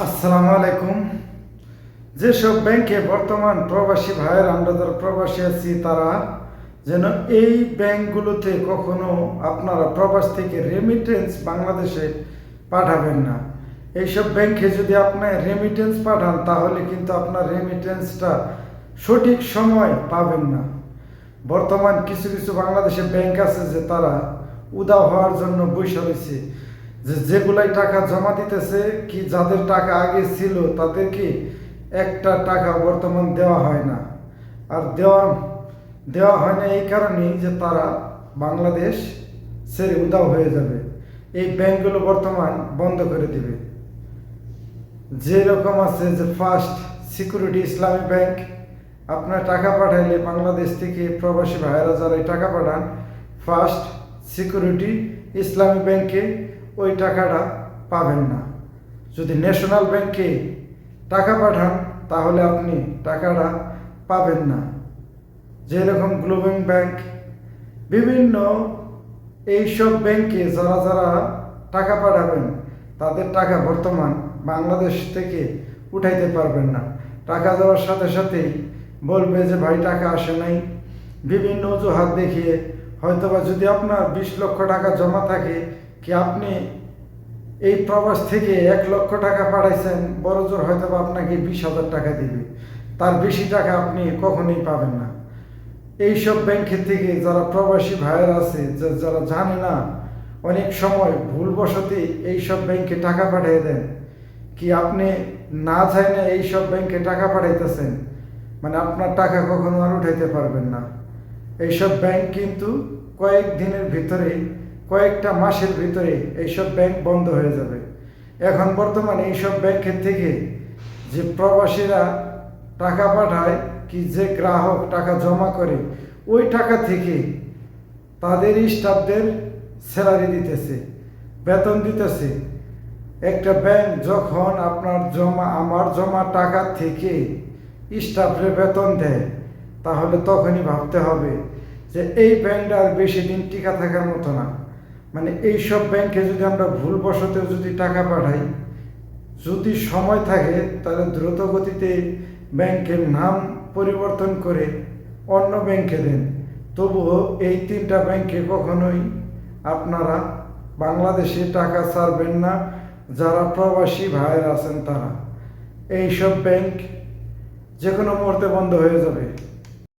আসসালামু আলাইকুম। যেসব ব্যাংকে বর্তমান প্রবাসী ভাইয়ের আমরা যারা প্রবাসী আছি তারা যেন এই ব্যাংকগুলোতে কখনো আপনারা প্রবাস থেকে রেমিটেন্স বাংলাদেশে পাঠাবেন না। এইসব ব্যাংকে যদি আপনার রেমিটেন্স পাঠান তাহলে কিন্তু আপনার রেমিটেন্সটা সঠিক সময় পাবেন না। বর্তমান কিছু কিছু বাংলাদেশে ব্যাংক আছে যে তারা উধাও হওয়ার জন্য বসে রয়েছে, যেগুলাই টাকা জমা দিতেছে কি যাদের টাকা আগে ছিল তাদেরকে একটা টাকা বর্তমান দেওয়া হয় না। আর দেওয়া হয় না এই কারণেই যে তারা বাংলাদেশ ছেড়ে উধাও হয়ে যাবে। এই ব্যাংকগুলো বর্তমান বন্ধ করে দিবে। যেরকম আছে যে ফার্স্ট সিকিউরিটি ইসলামী ব্যাংক, আপনার টাকা পাঠাইলে বাংলাদেশ থেকে প্রবাসী ভাইয়েরা যারা টাকা পাঠান ফার্স্ট সিকিউরিটি ইসলামী ব্যাংকে ওই টাকাটা পাবেন না। যদি ন্যাশনাল ব্যাংকে টাকা পাঠান তাহলে আপনি টাকাটা পাবেন না। যেরকম গ্লোবাল ব্যাংক, বিভিন্ন এইসব ব্যাংকে যারা যারা টাকা পাঠাবেন তাদের টাকা বর্তমান বাংলাদেশ থেকে উঠাইতে পারবেন না। টাকা দেওয়ার সাথে সাথেই বলবে যে ভাই টাকা আসে নাই, বিভিন্ন অজুহাত দেখিয়ে। হয়তোবা যদি আপনার 20 লক্ষ টাকা জমা থাকে, কি আপনি এই প্রবাস থেকে 1 লক্ষ টাকা পাঠাইছেন, বড় জোর হয়তো আপনাকে 20,000 টাকা দিবে, তার বেশি টাকা আপনি কখনোই পাবেন না। এইসব ব্যাংকের থেকে যারা প্রবাসী ভাইয়ের আছে যারা জানে না, অনেক সময় ভুলবশতই এইসব ব্যাংকে টাকা পাঠিয়ে দেন, কি আপনি না চাই না এইসব ব্যাংকে টাকা পাঠাইতেছেন, মানে আপনার টাকা কখনো আর উঠাইতে পারবেন না। এইসব ব্যাংক কিন্তু কয়েক দিনের ভিতরে, কয়েকটা মাসের ভিতরে এইসব ব্যাংক বন্ধ হয়ে যাবে। এখন বর্তমানে এইসব ব্যাংকের থেকে যে প্রবাসীরা টাকা পাঠায়, কি যে গ্রাহক টাকা জমা করে ওই টাকা থেকে তাদের স্টাফদের স্যালারি দিতেছে, বেতন দিতেছে। একটা ব্যাংক যখন আমার জমা টাকা থেকে স্টাফরে বেতন দেয় তাহলে তখনই ভাবতে হবে যে এই ব্যাংকটা আর বেশি দিন টিকা থাকার মতো না। মানে এইসব ব্যাংকে যদি আমরা ভুলবশতেও যদি টাকা পাঠাই, যদি সময় থাকে তাহলে দ্রুত গতিতে ব্যাংকের নাম পরিবর্তন করে অন্য ব্যাংকে দেন। তবুও এই 3টা ব্যাংকে কখনোই আপনারা বাংলাদেশে টাকা ছাড়বেন না। যারা প্রবাসী ভাইয়েরা আছেন তারা, এইসব ব্যাংক যে কোনো মুহূর্তে বন্ধ হয়ে যাবে।